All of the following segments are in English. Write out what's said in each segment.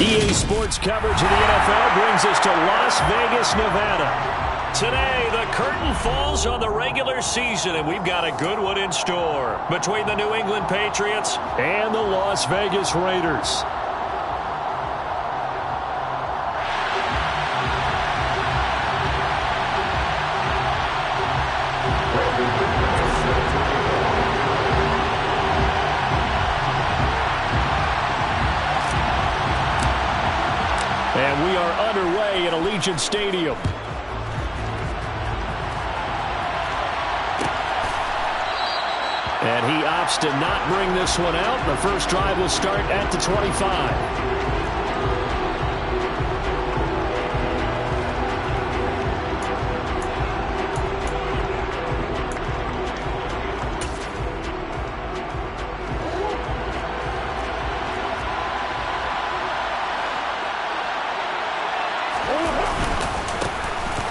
EA Sports coverage of the NFL brings us to Las Vegas, Nevada. Today, the curtain falls on the regular season, and we've got a good one in store between the New England Patriots and the Las Vegas Raiders. And we are underway at Allegiant Stadium. And he opts to not bring this one out. The first drive will start at the 25.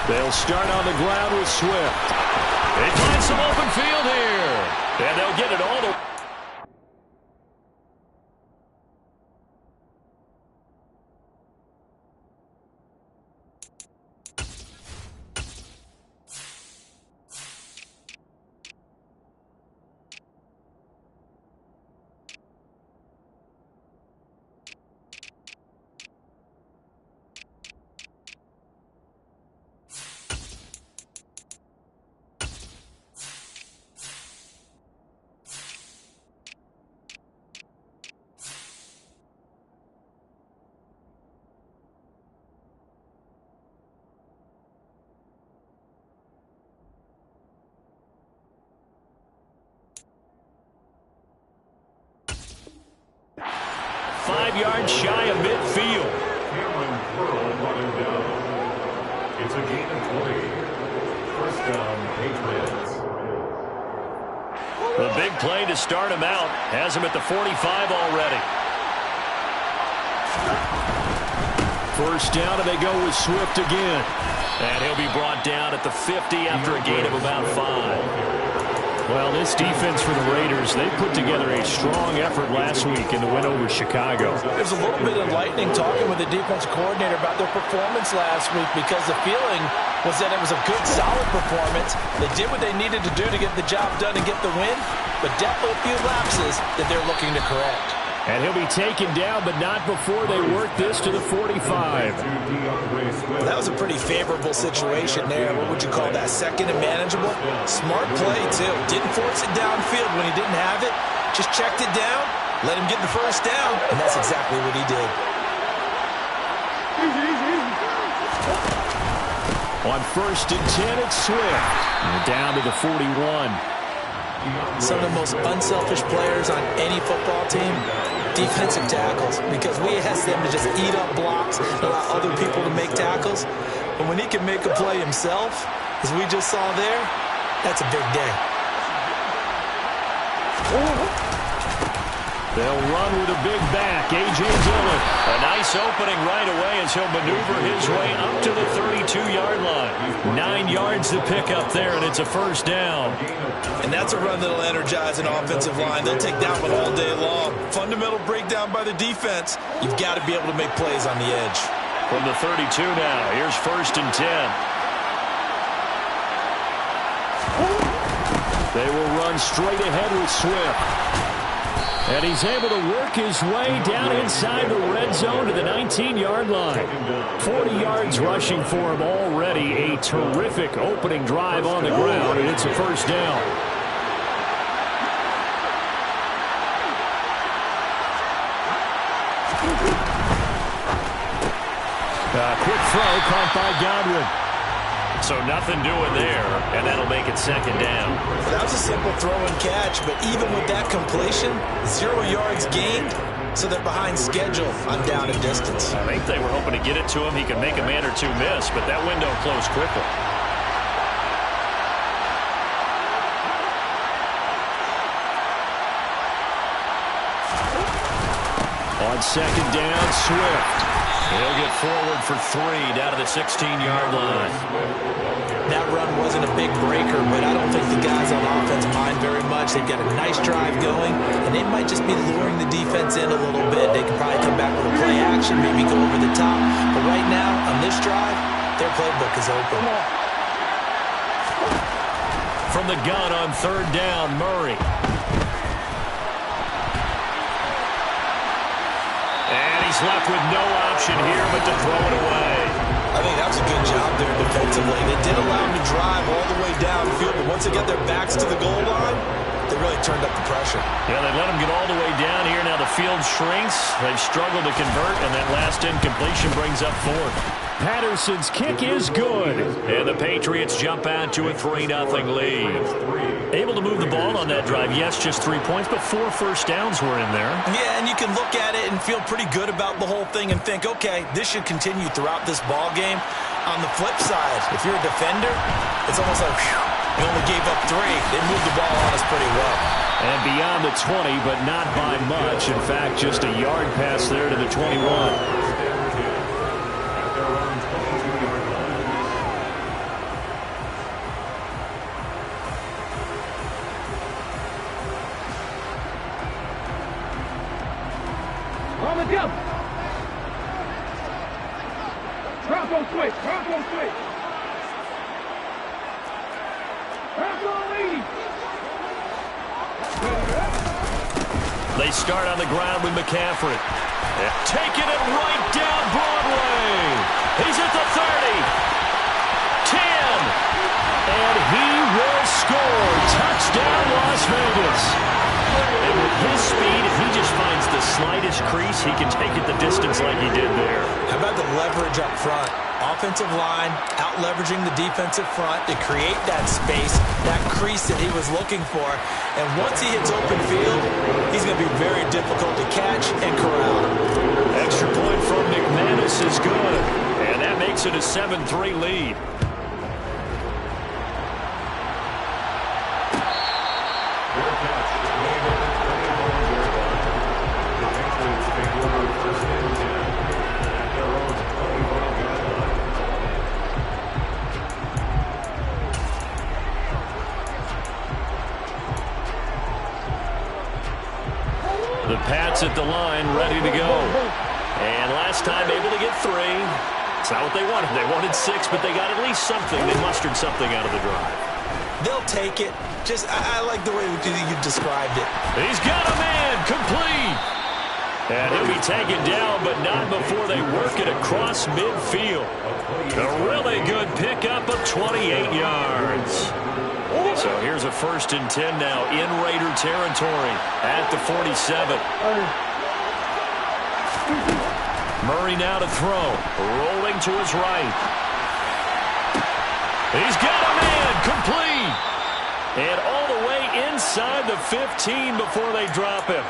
They'll start on the ground with Swift. They find some open field here. And they'll get it all to... yards shy of midfield. It's a gain of 20. First down, Patriots. The big play to start him out has him at the 45 already. First down, and they go with Swift again. And he'll be brought down at the 50 after a gain of about 5. Well, this defense for the Raiders, they put together a strong effort last week in the win over Chicago. There's a little bit of lightning talking with the defense coordinator about their performance last week because the feeling was that it was a good, solid performance. They did what they needed to do to get the job done and get the win, but definitely a few lapses that they're looking to correct. And he'll be taken down, but not before they work this to the 45. Well, that was a pretty favorable situation there. What would you call that? Second and manageable? Smart play, too. Didn't force it downfield when he didn't have it. Just checked it down, let him get the first down, and that's exactly what he did. On first and 10, it's Swift. And down to the 41. Some of the most unselfish players on any football team, defensive tackles, because we ask them to just eat up blocks and allow other people to make tackles. But when he can make a play himself, as we just saw there, that's a big day. They'll run with a big back, A.J. Dillon. A nice opening right away as he'll maneuver his way up to the 32-yard line. 9 yards to pick up there, and it's a first down. And that's a run that'll energize an offensive line. They'll take that one all day long. Fundamental breakdown by the defense. You've got to be able to make plays on the edge. From the 32 now, here's first and 10. They will run straight ahead with Swift. And he's able to work his way down inside the red zone to the 19-yard line. 40 yards rushing for him already. A terrific opening drive on the ground, and it's a first down. Quick throw caught by Godwin. So nothing doing there, and that'll make it second down. That was a simple throw and catch, but even with that completion, 0 yards gained, so they're behind schedule on down and distance. I think they were hoping to get it to him. He could make a man or two miss, but that window closed quickly. On second down, Swift. He'll get forward for 3 down to the 16-yard line. That run wasn't a big breaker, but I don't think the guys on offense mind very much. They've got a nice drive going, and they might just be luring the defense in a little bit. They could probably come back with a play action, maybe go over the top. But right now, on this drive, their playbook is open. From the gun on third down, Murray. And he's left with no option here but to throw it away. I think that's a good job there defensively. They did allow them to drive all the way downfield, but once they get their backs to the goal line, they really turned up the pressure. Yeah, they let them get all the way down here. Now the field shrinks. They've struggled to convert, and that last incompletion brings up 4th. Patterson's kick is good. And the Patriots jump out to a 3-0 lead. Able to move the ball on that drive. Yes, just 3 points, but 4 first downs were in there. Yeah, and you can look at it and feel pretty good about the whole thing and think, okay, this should continue throughout this ball game. On the flip side, if you're a defender, it's almost like, whew, we only gave up 3. They moved the ball on us pretty well. And beyond the 20, but not by much. In fact, just a yard pass there to the 21. They start on the ground with McCaffrey. Taking it right down Broadway. He's at the 30. 10. And he will score. Touchdown, Las Vegas. And with his speed, if he just finds the slightest crease, he can take it the distance like he did there. How about the leverage up front? Offensive line out-leveraging the defensive front to create that space, that crease that he was looking for. And once he hits open field, he's going to be very difficult to catch and corral. Extra point from McManus is good. And that makes it a 7-3 lead. The Pats at the line, ready to go. And last time able to get 3. It's not what they wanted. They wanted 6, but they got at least something. They mustered something out of the drive. They'll take it. I like the way you described it. He's got a man, complete. And he'll be taken down, but not before they work it across midfield. A really good pickup of 28 yards. So here's a 1st and 10 now in Raider territory at the 47. Murray now to throw. Rolling to his right. He's got a man, complete. And all the way inside the 15 before they drop him.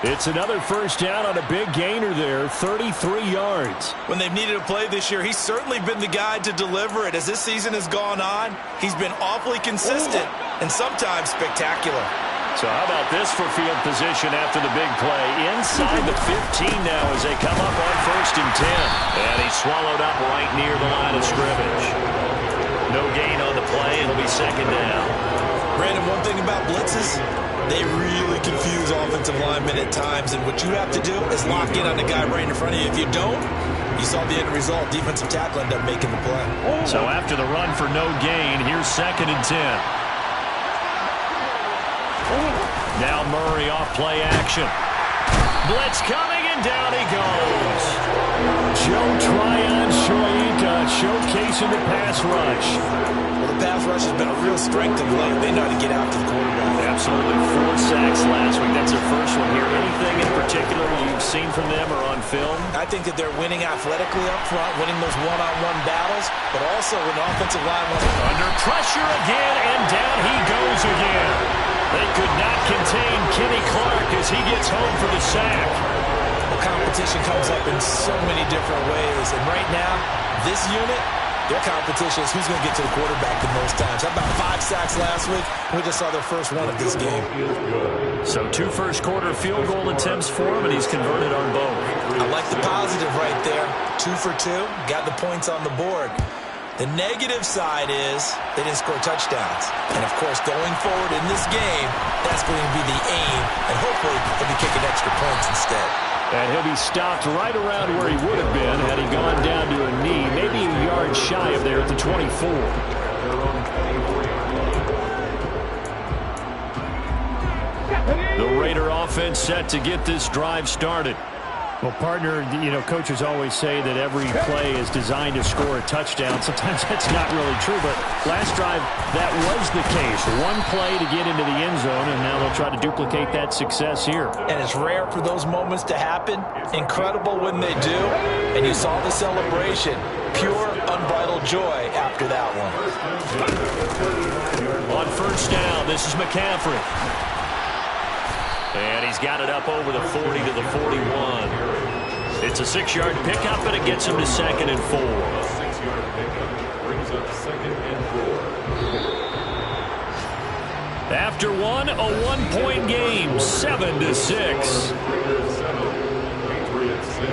It's another first down on a big gainer there, 33 yards. When they've needed a play this year, he's certainly been the guy to deliver it. As this season has gone on, he's been awfully consistent and sometimes spectacular. So how about this for field position after the big play? Inside the 15 now as they come up on 1st and 10. And he's swallowed up right near the line of scrimmage. No gain on the play. It'll be 2nd down. Brandon, one thing about blitzes, they really confuse offensive linemen at times, and what you have to do is lock in on the guy right in front of you. If you don't, you saw the end result. Defensive tackle ended up making the play. So after the run for no gain, here's 2nd and 10. Now Murray off play action. Blitz coming, and down he goes. Joe Tryon-Shoyinka showcasing the pass rush. Well, the pass rush has been a real strength of late. They know how to get out to the quarterback. Absolutely. 4 sacks last week. That's their first one here. Anything in particular you've seen from them or on film? I think that they're winning athletically up front, winning those one-on-one battles, but also when the offensive line wants under pressure again, and down he goes again. They could not contain Kenny Clark as he gets home for the sack. Well, competition comes up in so many different ways, and right now, this unit, Their competition is who's going to get to the quarterback the most times. How about 5 sacks last week? We just saw their first one of this game. So 2 first-quarter field goal attempts for him, and he's converted on both. I like the positive right there. 2 for 2, got the points on the board. The negative side is they didn't score touchdowns. And, of course, going forward in this game, that's going to be the aim, and hopefully he'll be kicking extra points instead. And he'll be stopped right around where he would have been had he gone down to a knee, maybe a yard shy of there at the 24. The Raider offense set to get this drive started. Well, partner, coaches always say that every play is designed to score a touchdown. Sometimes that's not really true, but last drive, that was the case. One play to get into the end zone, and now they'll try to duplicate that success here. And it's rare for those moments to happen. Incredible when they do. And you saw the celebration. Pure, unbridled joy after that one. On first down, this is McCaffrey. And he's got it up over the 40 to the 41. It's a 6-yard pickup, and it gets him to 2nd and 4. 6-yard pickup brings up 2nd and 4. After one, a 1-point game, 7-6. Patriots 6.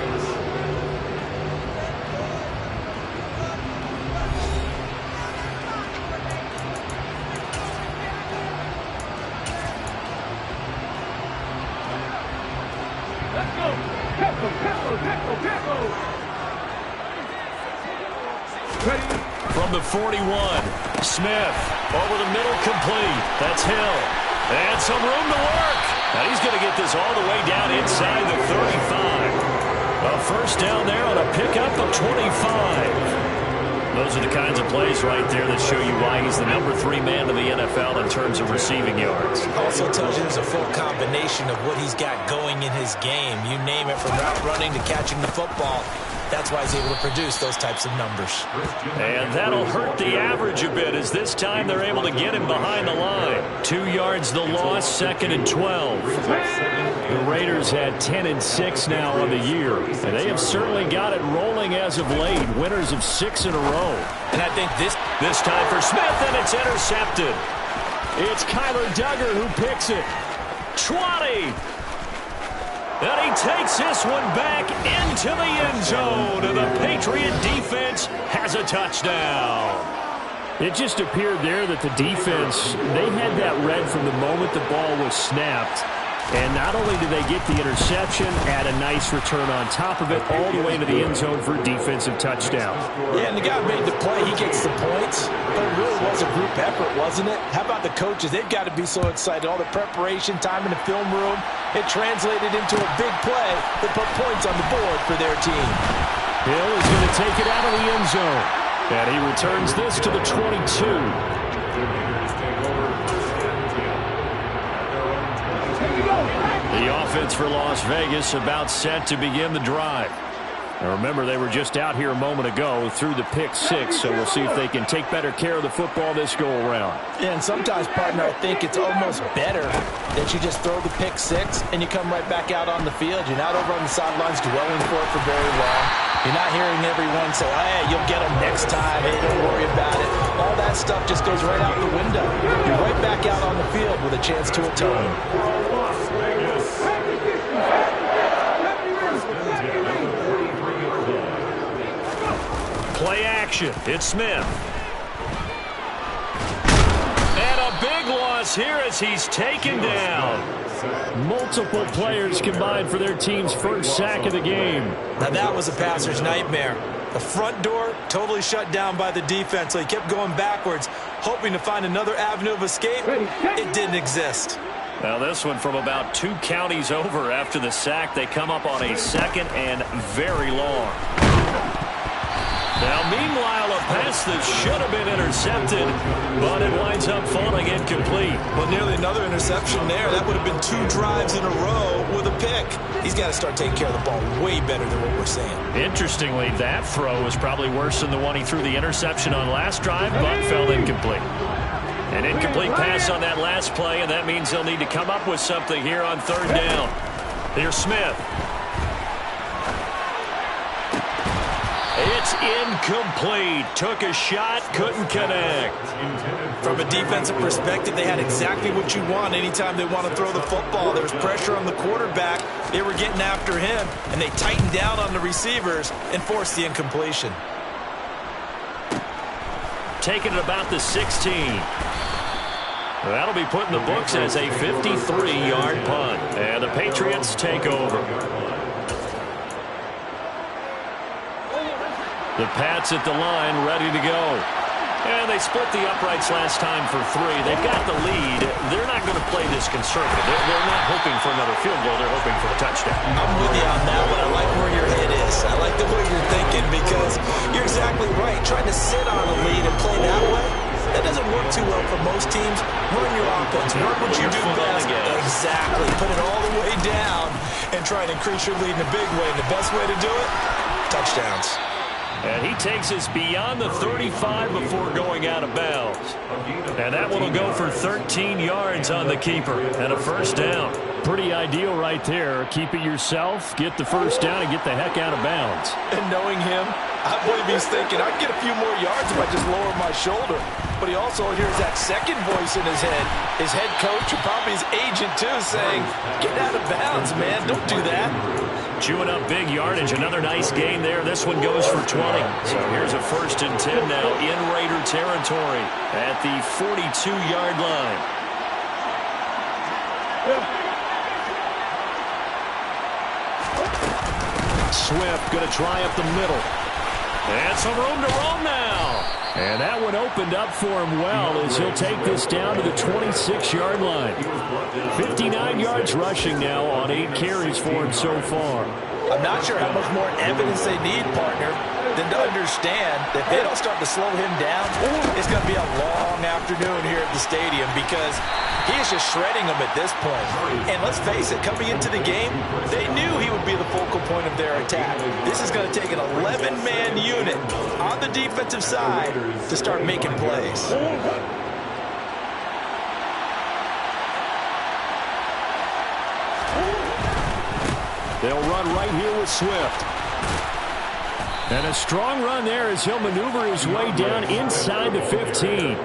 From the 41, Smith over the middle, complete. That's Hill. And some room to work. Now he's going to get this all the way down inside the 35. A first down there on a pickup of 25. Those are the kinds of plays right there that show you why he's the number 3 man in the NFL in terms of receiving yards. Also tells you there's a full combination of what he's got going in his game. You name it, from route running to catching the football. That's why he's able to produce those types of numbers. And that'll hurt the average a bit, as this time they're able to get him behind the line. 2 yards the loss, 2nd and 12. The Raiders had 10 and 6 now on the year, and they have certainly got it rolling as of late. Winners of 6 in a row. And I think this time for Smith, and it's intercepted. It's Kyler Duggar who picks it. 20. And he takes this one back into the end zone, and the Patriot defense has a touchdown. It just appeared there that the defense, they had that read from the moment the ball was snapped. And not only did they get the interception, add a nice return on top of it, all the way to the end zone for a defensive touchdown. Yeah, and the guy made the play. He gets the points. But it really was a group effort, wasn't it? How about the coaches? They've got to be so excited. All the preparation time in the film room, it translated into a big play that put points on the board for their team. Hill is going to take it out of the end zone. And he returns this to the 22. The offense for Las Vegas about set to begin the drive. Now remember, they were just out here a moment ago through the pick 6, so we'll see if they can take better care of the football this go-around. Yeah, and sometimes, partner, I think it's almost better that you just throw the pick 6 and you come right back out on the field. You're not over on the sidelines dwelling for it for very long. You're not hearing everyone say, hey, you'll get them next time. Hey, don't worry about it. All that stuff just goes right out the window. You're right back out on the field with a chance to atone. Play action. It's Smith. And a big loss here as he's taken down. Multiple players combined for their team's first sack of the game. Now that was a passer's nightmare. The front door totally shut down by the defense, so he kept going backwards, hoping to find another avenue of escape. It didn't exist. Now this one from about 2 counties over after the sack. They come up on a 2nd and very long. Now, meanwhile, a pass that should have been intercepted, but it winds up falling incomplete. Well, nearly another interception there. That would have been 2 drives in a row with a pick. He's got to start taking care of the ball way better than what we're seeing. Interestingly, that throw was probably worse than the one he threw the interception on last drive, but fell incomplete. An incomplete pass on that last play, and that means they'll need to come up with something here on 3rd down. Here's Smith. It's incomplete. Took a shot, couldn't connect. From a defensive perspective, they had exactly what you want anytime they want to throw the football. There was pressure on the quarterback. They were getting after him, and they tightened down on the receivers and forced the incompletion. Taking it about the 16. That'll be put in the books as a 53-yard punt. And the Patriots take over. The Pats at the line, ready to go. And they split the uprights last time for 3. They've got the lead. They're not going to play this conservative. They're not hoping for another field goal. They're hoping for a touchdown. I'm with you on that one. I like where your head is. I like the way you're thinking because you're exactly right. Trying to sit on a lead and play that way, that doesn't work too well for most teams. Run your offense. Work what you do best. Exactly. Put it all the way down and try and increase your lead in a big way. And the best way to do it, touchdowns. And he takes us beyond the 35 before going out of bounds. And that one will go for 13 yards on the keeper and a first down. Pretty ideal right there. Keep it yourself, get the first down, and get the heck out of bounds. And knowing him, I believe he's thinking, I can get a few more yards if I just lower my shoulder. But he also hears that second voice in his head. His head coach, or probably his agent too, saying, get out of bounds, man. Don't do that. Chewing up big yardage. Another nice gain there. This one goes for 20. So here's a 1st and 10 now in Raider territory at the 42-yard line. Swift going to try up the middle. And some room to roam now. And that one opened up for him well as he'll take this down to the 26-yard line. 59 yards rushing now on 8 carries for him so far. I'm not sure how much more evidence they need, partner, than to understand that if they don't start to slow him down, it's going to be a long afternoon here at the stadium because he is just shredding them at this point. And let's face it, coming into the game, they knew he would be the focal point of their attack. This is going to take an 11-man unit on the defensive side to start making plays. They'll run right here with Swift. And a strong run there as he'll maneuver his way down inside the 15.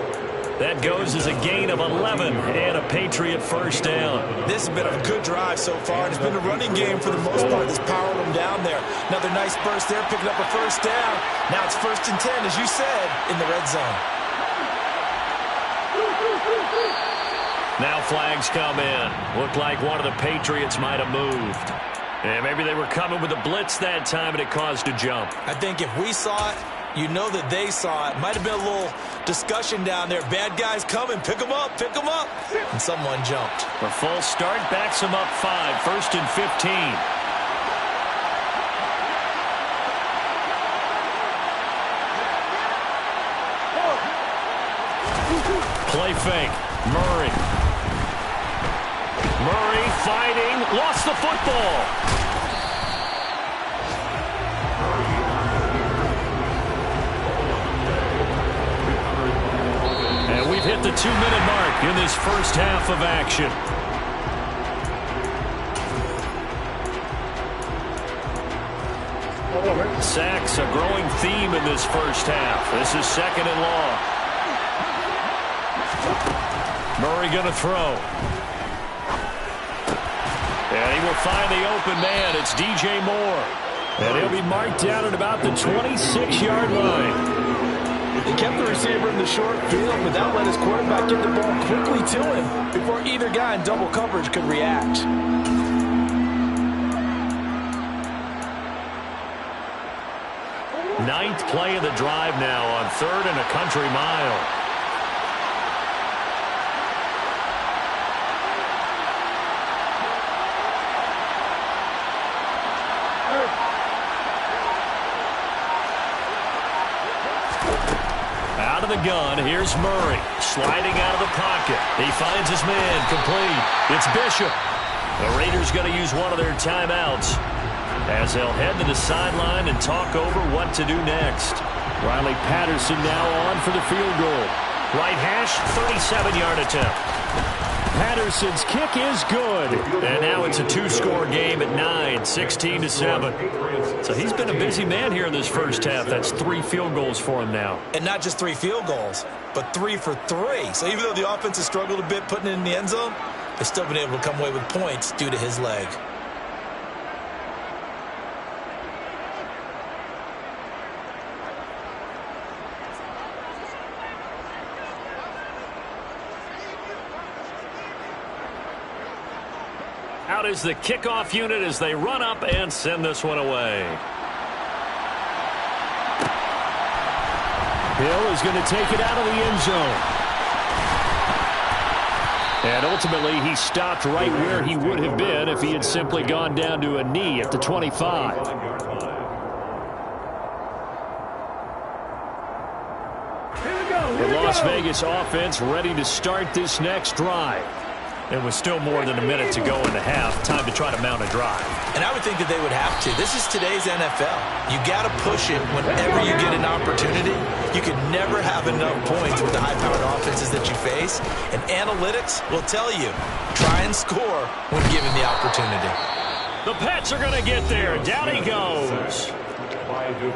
That goes as a gain of 11 and a Patriot first down. This has been a good drive so far. It's been a running game for the most part that's powered them down there. Another nice burst there, picking up a first down. Now it's 1st and 10, as you said, in the red zone. Now flags come in. Looked like one of the Patriots might have moved. And maybe they were coming with a blitz that time and it caused a jump. I think if we saw it, you know that they saw it. Might have been a little discussion down there. Bad guys coming. Pick them up. Pick them up. And someone jumped. The full start backs them up 5. 1st and 15. Play fake. Murray. Murray fighting. Lost the football. And we've hit the 2-minute mark in this first half of action. Sacks, a growing theme in this first half. This is 2nd and long. Murray going to throw. And he will find the open man. It's DJ Moore. And he'll be marked down at about the 26-yard line. He kept the receiver in the short field, but that let his quarterback get the ball quickly to him before either guy in double coverage could react. Ninth play of the drive now on 3rd and a country mile. Out of the gun, here's Murray, sliding out of the pocket. He finds his man, complete. It's Bishop. The Raiders going to use one of their timeouts as they'll head to the sideline and talk over what to do next. Riley Patterson now on for the field goal. Right hash, 37-yard attempt. Patterson's kick is good. And now it's a two-score game at 9, 16-7. So he's been a busy man here in this first half. That's 3 field goals for him now. And not just 3 field goals, but 3 for 3. So even though the offense has struggled a bit putting it in the end zone, they've still been able to come away with points due to his leg. Out is the kickoff unit as they run up and send this one away. Hill is going to take it out of the end zone. And ultimately, he stopped right where he would have been if he had simply gone down to a knee at the 25. The Las Vegas offense ready to start this next drive. And with still more than a minute to go in the half, time to try to mount a drive. And I would think that they would have to. This is today's NFL. You got to push it whenever you get an opportunity. You can never have enough points with the high-powered offenses that you face. And analytics will tell you, try and score when given the opportunity. The Pats are going to get there. Down he goes.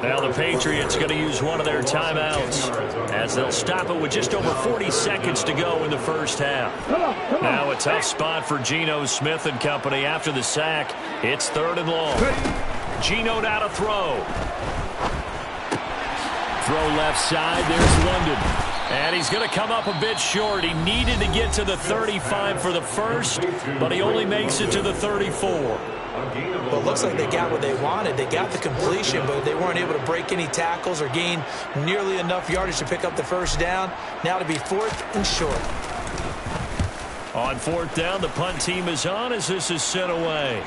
Now the Patriots going to use one of their timeouts as they'll stop it with just over 40 seconds to go in the first half. Now a tough spot for Geno Smith and company after the sack. It's 3rd and long. Geno now to throw. Throw left side. There's London. And he's going to come up a bit short. He needed to get to the 35 for the first, but he only makes it to the 34. Well, it looks like they got what they wanted. They got the completion, but they weren't able to break any tackles or gain nearly enough yardage to pick up the first down. Now to be 4th and short. On 4th down, the punt team is on as this is sent away.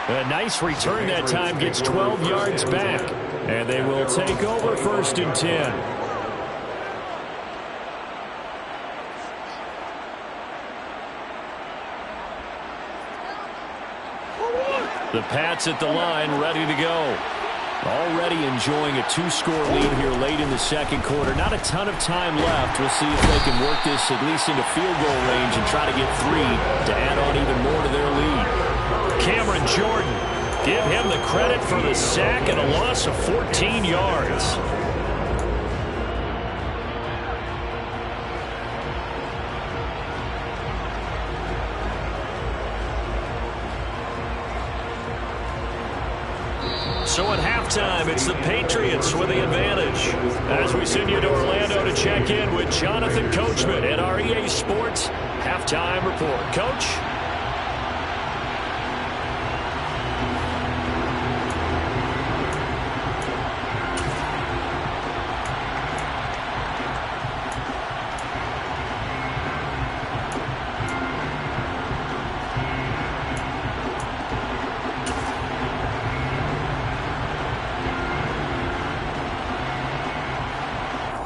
A nice return that time, gets 12 yards back. And they will take over 1st and 10. The Pats at the line, ready to go. Already enjoying a 2-score lead here late in the second quarter. Not a ton of time left. We'll see if they can work this at least into field goal range and try to get 3 to add on even more to their lead. Cameron Jordan, give him the credit for the sack and a loss of 14 yards. So at halftime, it's the Patriots with the advantage. As we send you to Orlando to check in with Jonathan Coachman at our EA Sports Halftime Report. Coach?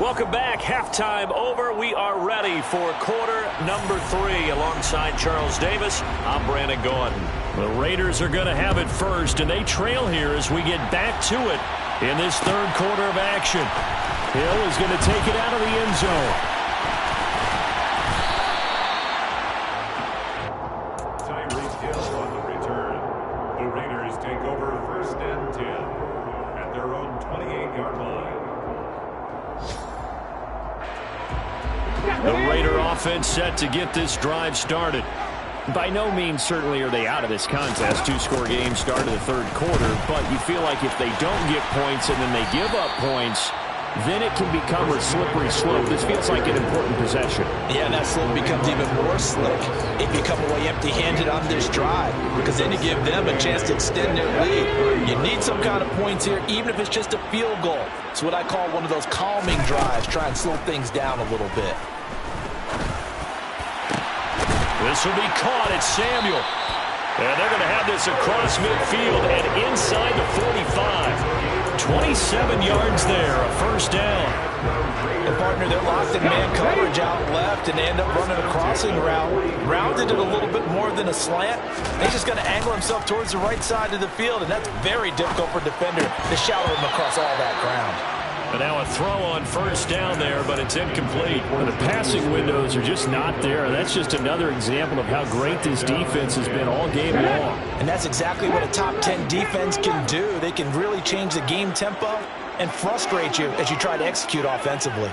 Welcome back. Halftime over. We are ready for quarter number 3. Alongside Charles Davis, I'm Brandon Gaudin. The Raiders are going to have it first, and they trail here as we get back to it in this 3rd quarter of action. Hill is going to take it out of the end zone. Tyreek Hill on the return. The Raiders take over 1st and 10 at their own 28-yard line. The Raider offense set to get this drive started. By no means certainly are they out of this contest. 2-score game start of the 3rd quarter, but you feel like if they don't get points and then they give up points, then it can become a slippery slope. This feels like an important possession. Yeah, and that slope becomes even more slick if you come away empty-handed on this drive, because then you give them a chance to extend their lead. You need some kind of points here, even if it's just a field goal. It's what I call one of those calming drives. Try and slow things down a little bit. This will be caught at Samuel. And they're going to have this across midfield and inside the 45. 27 yards there, a 1st down. And partner, they're locked in man coverage out left, and they end up running a crossing route. Rounded it a little bit more than a slant. He's just going to angle himself towards the right side of the field, and that's very difficult for a defender to shadow him across all that ground. And now a throw on first down there, but it's incomplete. Well, the passing windows are just not there. That's just another example of how great this defense has been all game long. And that's exactly what a top 10 defense can do. They can really change the game tempo and frustrate you as you try to execute offensively.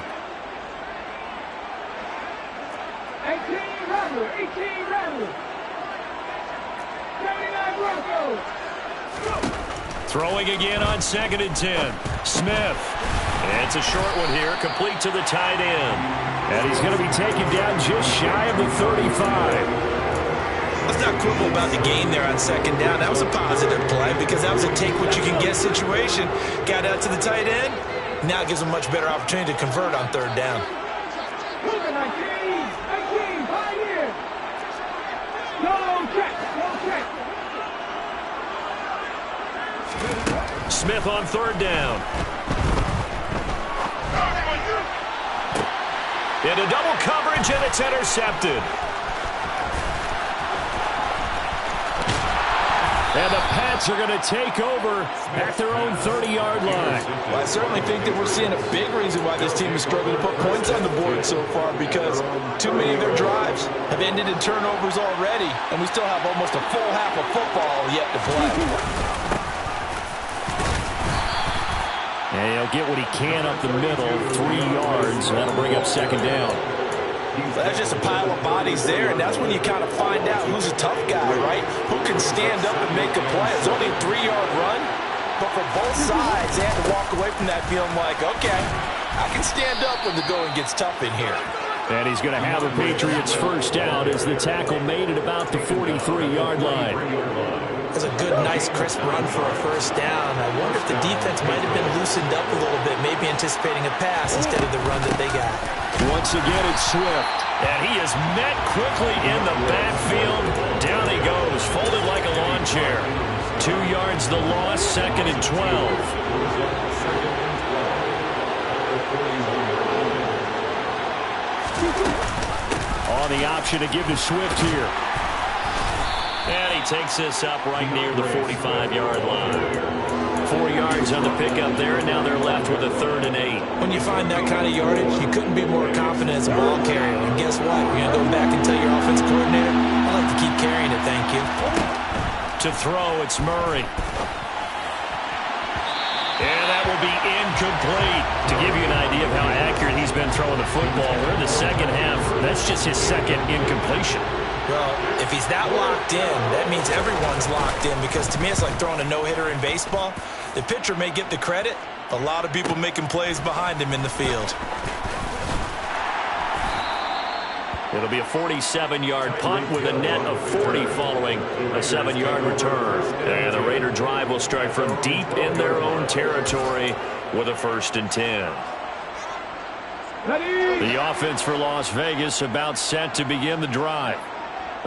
18 Rebels. 79 Broncos. Throwing again on 2nd and 10. Smith. And it's a short one here, complete to the tight end. And he's going to be taken down just shy of the 35. Let's not quibble about the gain there on 2nd down. That was a positive play because that was a take-what-you-can-get situation. Got out to the tight end. Now it gives him a much better opportunity to convert on 3rd down. 19, Pioneer. No check. Smith on 3rd down. Into double coverage, and it's intercepted. And the Pats are going to take over at their own 30-yard line. Well, I certainly think that we're seeing a big reason why this team is struggling to put points on the board so far, because too many of their drives have ended in turnovers already, and we still have almost a full half of football yet to play. And he'll get what he can up the middle, 3 yards, and that'll bring up 2nd down. Well, that's just a pile of bodies there, and that's when you kind of find out who's a tough guy, right? Who can stand up and make a play. It's only a 3-yard run, but for both sides, they had to walk away from that feeling like, okay, I can stand up when the going gets tough in here. And he's going to have a Patriots first down as the tackle made it about the 43-yard line. That's a good, nice, crisp run for a first down. I wonder if the defense might have been loosened up a little bit, maybe anticipating a pass instead of the run that they got. Once again, it's Swift. And he is met quickly in the backfield. Down he goes, folded like a lawn chair. 2 yards the loss, 2nd and 12. On the option to give to Swift here. And he takes this up right near the 45-yard line. 4 yards on the pickup there, and now they're left with a 3rd and 8. When you find that kind of yardage, you couldn't be more confident as a ball carrier. And guess what? You're going to go back and tell your offense coordinator, I'd like to keep carrying it, thank you. To throw, it's Murray. And that will be incomplete. To give you an idea of how accurate he's been throwing the football, we're in the 2nd half. That's just his 2nd incompletion. Well, if he's that locked in, that means everyone's locked in, because to me it's like throwing a no-hitter in baseball. The pitcher may get the credit, a lot of people making plays behind him in the field. It'll be a 47-yard punt with a net of 40 following a 7-yard return. And the Raider drive will start from deep in their own territory with a 1st and 10. The offense for Las Vegas about set to begin the drive.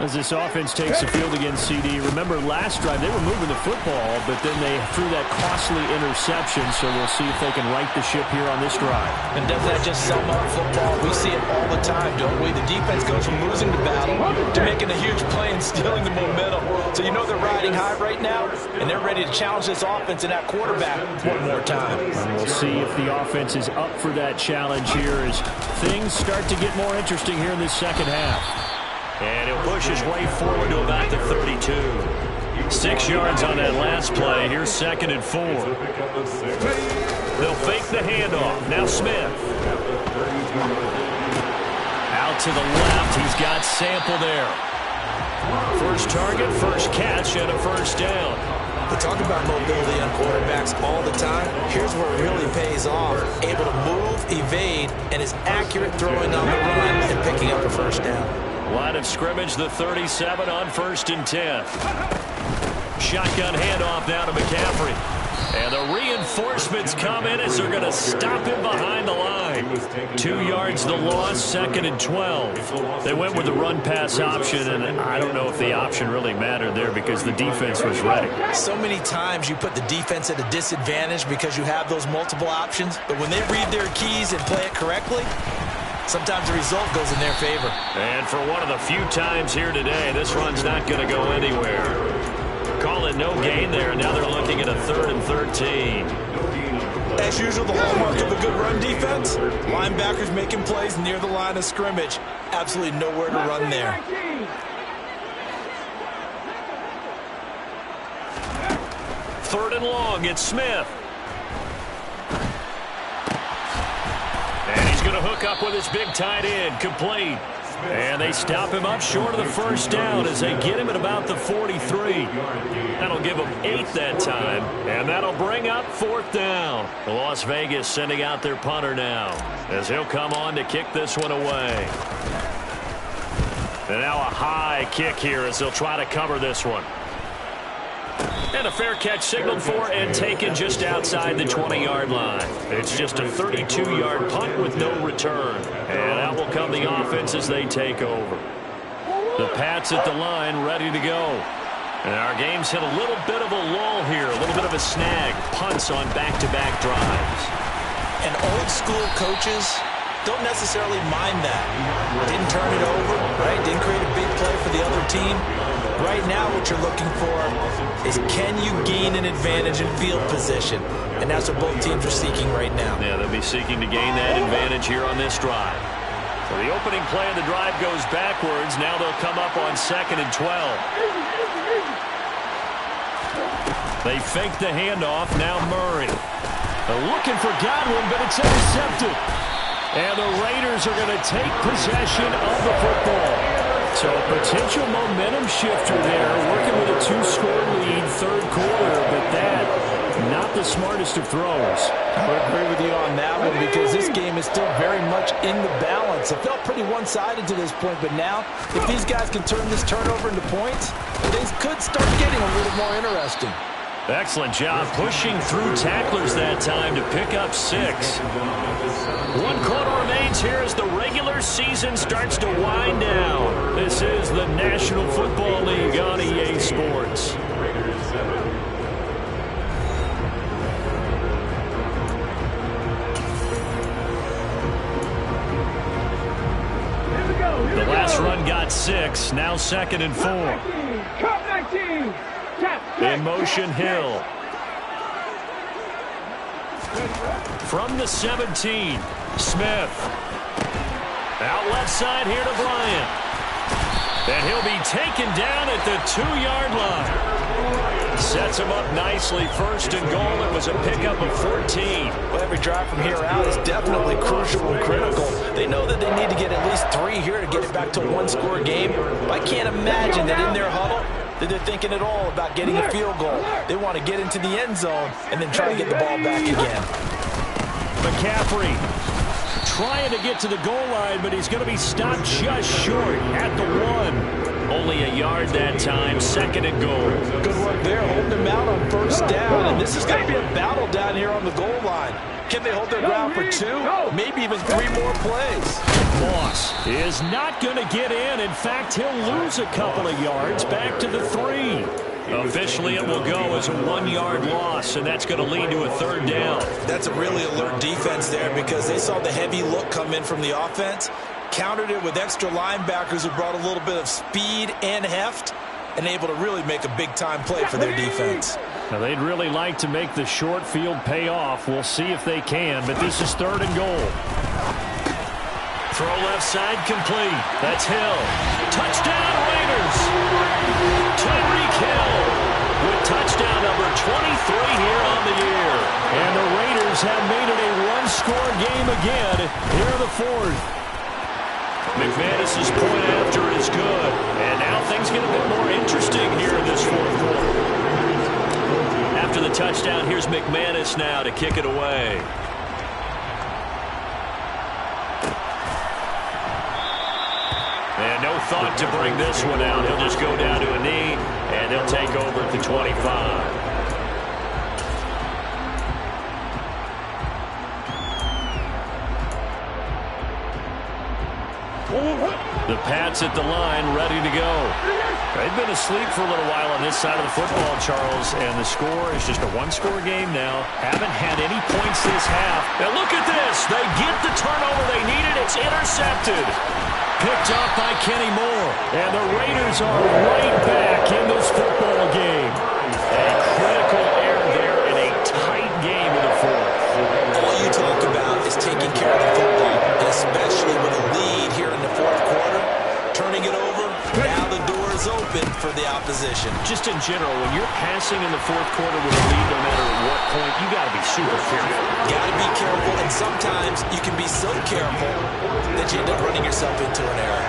As this offense takes the field against CD. Remember, last drive they were moving the football, but then they threw that costly interception, so we'll see if they can right the ship here on this drive. And does that just sum up football? We see it all the time, don't we? The defense goes from losing the battle to making a huge play and stealing the momentum. So you know they're riding high right now, and they're ready to challenge this offense and that quarterback one more time. And we'll see if the offense is up for that challenge here as things start to get more interesting here in this 2nd half. And he'll push his way forward to about the 32. 6 yards on that last play. Here's 2nd and 4. They'll fake the handoff. Now Smith. Out to the left. He's got Sample there. First target, first catch, and a first down. We talk about mobility on quarterbacks all the time. Here's where it really pays off. Able to move, evade, and is accurate throwing on the run and picking up a first down. Line of scrimmage, the 37 on 1st and 10. Shotgun handoff now to McCaffrey. And the reinforcements come in as they're going to stop him behind the line. 2 yards the loss, 2nd and 12. They went with the run-pass option, and I don't know if the option really mattered there because the defense was ready. So many times you put the defense at a disadvantage because you have those multiple options, but when they read their keys and play it correctly, sometimes the result goes in their favor. And for one of the few times here today, this run's not going to go anywhere. Call it no gain there. Now they're looking at a 3rd and 13. As usual, the hallmark of a good run defense, linebackers making plays near the line of scrimmage. Absolutely nowhere to run there. 19. Third and long, it's Smith. And he's going to hook up with his big tight end, complete. And they stop him up short of the first down as they get him at about the 43. That'll give him 8 that time, and that'll bring up 4th down. Las Vegas sending out their punter now as he'll come on to kick this one away. And now a high kick here as they'll try to cover this one. And a fair catch signaled for and taken just outside the 20-yard line. It's just a 32-yard punt with no return. And out will come the offense as they take over. The Pats at the line ready to go. And our game's hit a little bit of a lull here, a little bit of a snag. Punts on back-to-back drives. And old-school coaches don't necessarily mind that. Didn't turn it over, right? Didn't create a big play for the other team. Right now what you're looking for is can you gain an advantage in field position? And that's what both teams are seeking right now. Yeah, they'll be seeking to gain that advantage here on this drive. So the opening play of the drive goes backwards. Now they'll come up on 2nd and 12. They fake the handoff. Now Murray. They're looking for Godwin, but it's intercepted. And the Raiders are going to take possession of the football. So a potential momentum shifter there, working with a 2-score lead, 3rd quarter, but that, not the smartest of throws. I would agree with you on that one because this game is still very much in the balance. It felt pretty one-sided to this point, but now, if these guys can turn this turnover into points, things could start getting a little more interesting. Excellent job pushing through tacklers that time to pick up 6. 1 quarter remains here as the regular season starts to wind down. This is the National Football League on EA Sports. The last run got 6, now 2nd and 4. Cup 19. In motion, Hill. From the 17, Smith. Out left side here to Bryant. And he'll be taken down at the 2-yard line. Sets him up nicely. 1st and goal. It was a pickup of 14. Well, every drive from here out is definitely crucial and critical. They know that they need to get at least 3 here to get it back to a 1-score game. But I can't imagine that in their huddle that they're thinking at all about getting a field goal. They want to get into the end zone and then try to get the ball back again. McCaffrey trying to get to the goal line, but he's going to be stopped just short at the 1. Only a yard that time, 2nd and goal. Good work there, holding him out on 1st down, and this is going to be a battle down here on the goal line. Can they hold their ground for 2, maybe even 3 more plays? Moss is not going to get in. In fact, he'll lose a couple of yards back to the 3. Officially, it will go as a 1-yard loss, and that's going to lead to a 3rd down. That's a really alert defense there because they saw the heavy look come in from the offense, countered it with extra linebackers who brought a little bit of speed and heft, and able to really make a big-time play for their defense. Now, they'd really like to make the short field pay off. We'll see if they can, but this is 3rd and goal. Throw left side complete. That's Hill. Touchdown Raiders. Tyreek Hill with touchdown number 23 here on the year. And the Raiders have made it a 1-score game again here in the 4th. McManus's point after is good. And now things get a bit more interesting here in this 4th quarter. After the touchdown, here's McManus now to kick it away. And no thought to bring this one out. He'll just go down to a knee, and they'll take over at the 25. The Pats at the line, ready to go. They've been asleep for a little while on this side of the football, Charles, and the score is just a 1-score game now. Haven't had any points this half. Now look at this. They get the turnover they needed. It's intercepted. Picked up by Kenny Moore. And the Raiders are right back in this football game. A critical error there in a tight game in the 4th. taking care of the football, and especially with a lead here in the fourth quarter, turning it over, now the door is open for the opposition. Just in general, when you're passing in the fourth quarter with a lead, no matter at what point, you got to be super careful. Got to be careful, and sometimes you can be so careful that you end up running yourself into an error.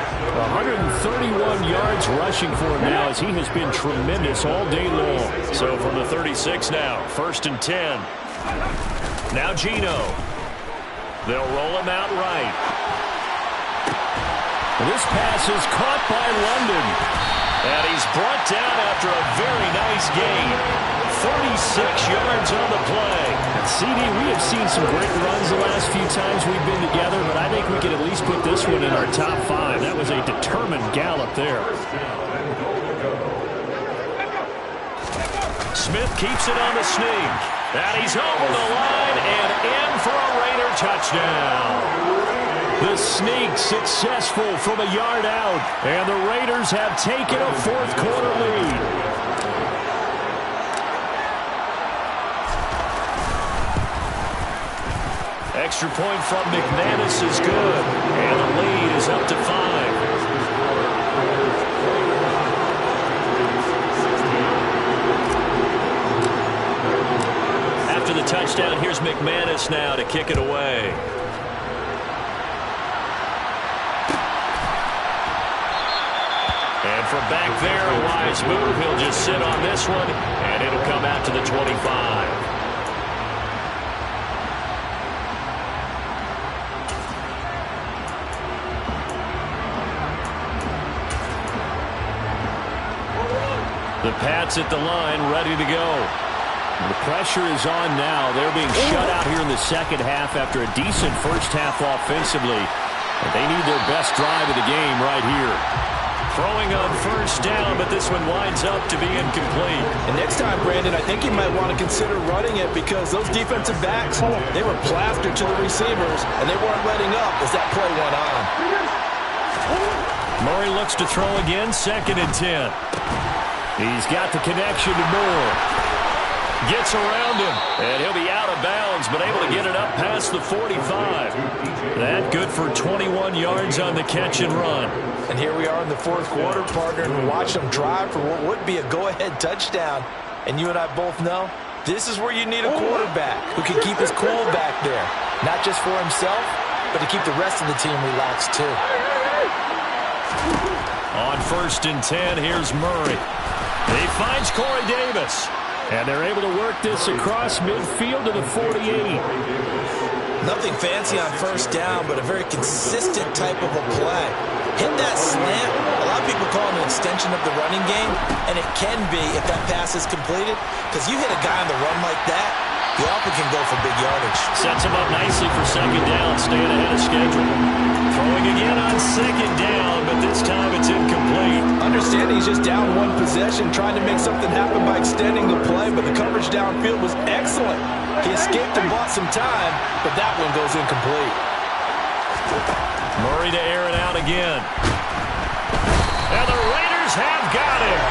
131 yards rushing for him now, as he has been tremendous all day long. So from the 36 now, 1st and 10. Now Geno. They'll roll him out right. This pass is caught by London. And he's brought down after a very nice gain. 36 yards on the play. And CD, we have seen some great runs the last few times we've been together, but I think we can at least put this one in our top 5. That was a determined gallop there. Smith keeps it on the sneak. And he's over the line and in for a Raider touchdown. The sneak successful from a yard out. And the Raiders have taken a fourth quarter lead. Extra point from McManus is good. And the lead is up to 5. After the touchdown, here's McManus now to kick it away. And from back there, a wise move. He'll just sit on this one, and it'll come out to the 25. The Pats at the line, ready to go. The pressure is on now. They're being shut out here in the second half after a decent first half offensively. And they need their best drive of the game right here. Throwing on first down, but this one winds up to be incomplete. And next time, Brandon, I think you might want to consider running it, because those defensive backs, they were plastered to the receivers, and they weren't letting up as that play went on. Murray looks to throw again, 2nd and 10. He's got the connection to Moore. Gets around him, and he'll be out of bounds, but able to get it up past the 45. That good for 21 yards on the catch and run. And here we are in the fourth quarter, partner, and watch them drive for what would be a go-ahead touchdown. And you and I both know this is where you need a quarterback who can keep his cool back there, not just for himself, but to keep the rest of the team relaxed too. On 1st and 10, here's Murray. He finds Corey Davis. And they're able to work this across midfield to the 48. Nothing fancy on first down, but a very consistent type of a play. Hit that slant. A lot of people call it an extension of the running game, and it can be if that pass is completed, because you hit a guy on the run like that, you often can go for big yardage. Sets him up nicely for 2nd down, staying ahead of schedule. Throwing again on 2nd down, but this time it's incomplete. Understanding he's just down one possession, trying to make something happen by extending the play, but the coverage downfield was excellent. He escaped and bought some time, but that one goes incomplete. Murray to air it out again. And the Raiders have got him.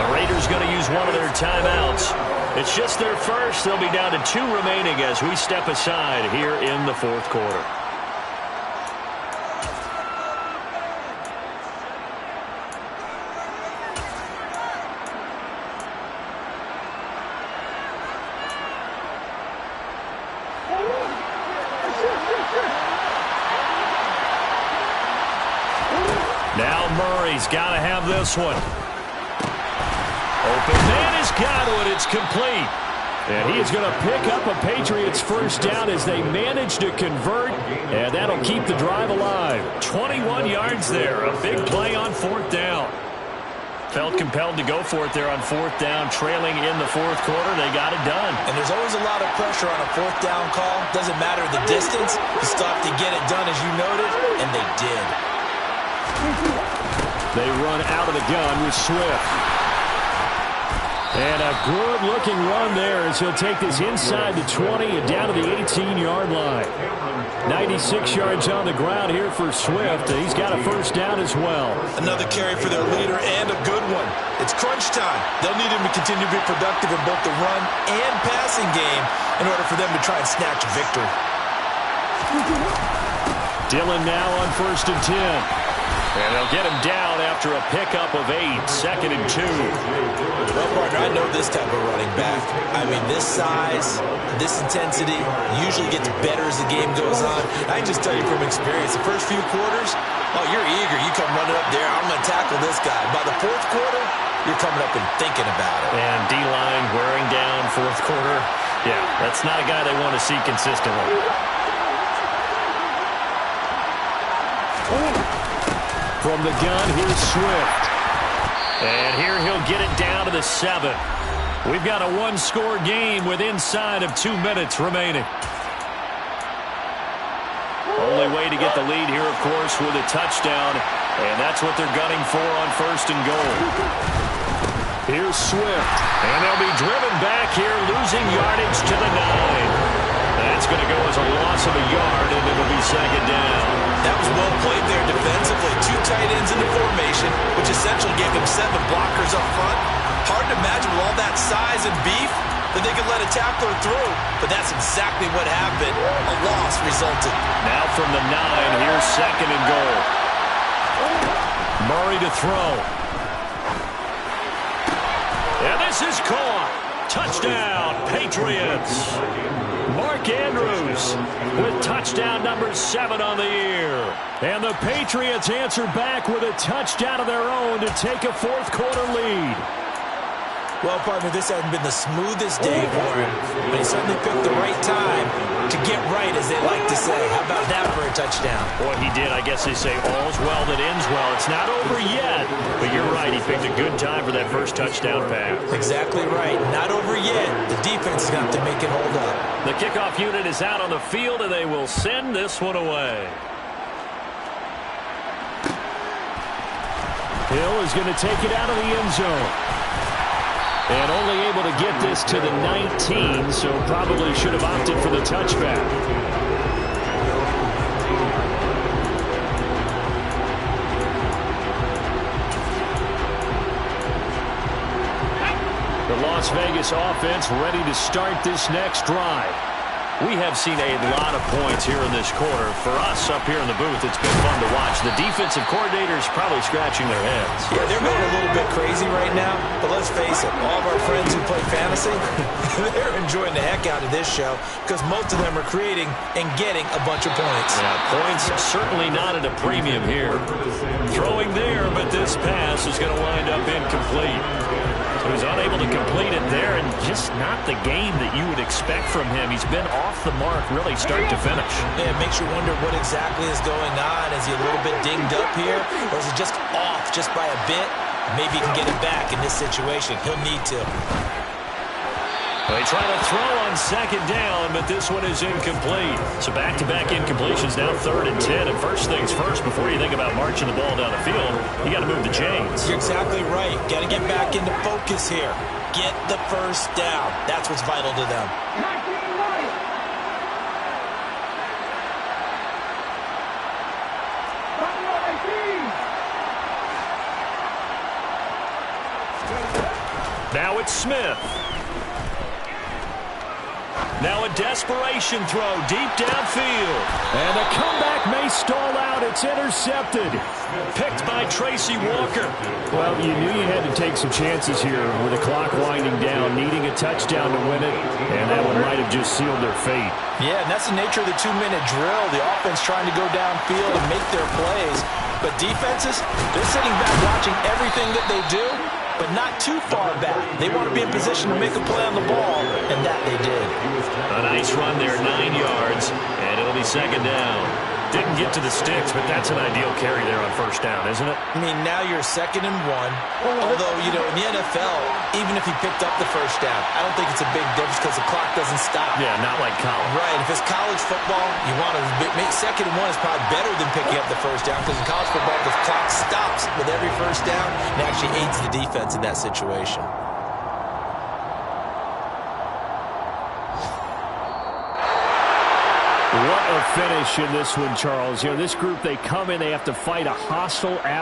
The Raiders going to use one of their timeouts. It's just their first. They'll be down to 2 remaining as we step aside here in the fourth quarter. Now Murray's got to have this one. Open man has got it. It's complete. And he is going to pick up a Patriots first down as they manage to convert. And that'll keep the drive alive. 21 yards there. A big play on 4th down. Felt compelled to go for it there on 4th down. Trailing in the fourth quarter. They got it done. And there's always a lot of pressure on a 4th down call. Doesn't matter the distance. You still have to get it done as you noted. And they did. They run out of the gun with Swift. And a good-looking run there as he'll take this inside the 20 and down to the 18-yard line. 96 yards on the ground here for Swift. He's got a first down as well. Another carry for their leader and a good one. It's crunch time. They'll need him to continue to be productive in both the run and passing game in order for them to try and snatch a victory. Dillon now on 1st and 10. And they'll get him down after a pickup of 8, 2nd and 2. Well, partner, I know this type of running back. I mean, this size, this intensity usually gets better as the game goes on. I can just tell you from experience, the first few quarters, oh, you're eager. You come running up there, I'm going to tackle this guy. By the 4th quarter, you're coming up and thinking about it. And D-line wearing down 4th quarter. Yeah, that's not a guy they want to see consistently. From the gun, here's Swift. And here he'll get it down to the 7. We've got a one-score game with inside of 2 minutes remaining. Only way to get the lead here, of course, with a touchdown. And that's what they're gunning for on 1st and goal. Here's Swift. And they'll be driven back here, losing yardage to the 9. That's going to go as a loss of a yard, and it'll be 2nd down. That was well played there defensively. 2 tight ends in the formation, which essentially gave them 7 blockers up front. Hard to imagine with all that size and beef that they could let a tackler through, but that's exactly what happened. A loss resulted. Now from the 9, here's 2nd and goal. Murray to throw. And this is caught. Touchdown, Patriots. Mark Andrews with touchdown number 7 on the year. And the Patriots answer back with a touchdown of their own to take a 4th quarter lead. Well, partner, this hasn't been the smoothest day for him, but he certainly picked the right time to get right, as they like to say. How about that for a touchdown? Boy, he did. I guess they say all's well that ends well. It's not over yet, but you're right. He picked a good time for that first touchdown pass. Exactly right. Not over yet. The defense is going to have to make it hold up. The kickoff unit is out on the field, and they will send this one away. Hill is going to take it out of the end zone. And only able to get this to the 19, so probably should have opted for the touchback. The Las Vegas offense ready to start this next drive. We have seen a lot of points here in this quarter. For us up here in the booth, it's been fun to watch. The defensive coordinators probably scratching their heads. Yeah, they're going a little bit crazy right now, but let's face it, all of our friends who play fantasy, they're enjoying the heck out of this show because most of them are creating and getting a bunch of points. Yeah, points certainly not at a premium here. Throwing there, but this pass is going to wind up incomplete. So he's unable to complete it there, and just not the game that you would expect from him. He's been off the mark really start to finish. Yeah, it makes you wonder what exactly is going on. Is he a little bit dinged up here, or is it just off just by a bit? Maybe he can get it back in this situation. He'll need to. They try to throw on 2nd down, but this one is incomplete. So back-to-back incompletions, now 3rd and 10. And first things first, before you think about marching the ball down the field, you got to move the chains. You're exactly right. Got to get back into focus here. Get the first down. That's what's vital to them. Now it's Smith. Now a desperation throw deep downfield. And the comeback may stall out. It's intercepted. Picked by Tracy Walker. Well, you knew you had to take some chances here with the clock winding down, needing a touchdown to win it. And that one might have just sealed their fate. Yeah, and that's the nature of the 2-minute drill. The offense trying to go downfield and make their plays. But defenses, they're sitting back watching everything that they do, but not too far back. They want to be in position to make a play on the ball, and that they did. A nice run there, 9 yards, and it'll be 2nd down. Didn't get to the sticks, but that's an ideal carry there on 1st down, isn't it? I mean, now you're 2nd and 1. Although, you know, in the NFL, even if he picked up the 1st down, I don't think it's a big difference because the clock doesn't stop. Yeah, not like college. Right. If it's college football, you want to make 2nd and 1 is probably better than picking up the 1st down because in college football, the clock stops with every 1st down and actually aids the defense in that situation. What a finish in this one, Charles. You know, this group, they come in, they have to fight a hostile atmosphere.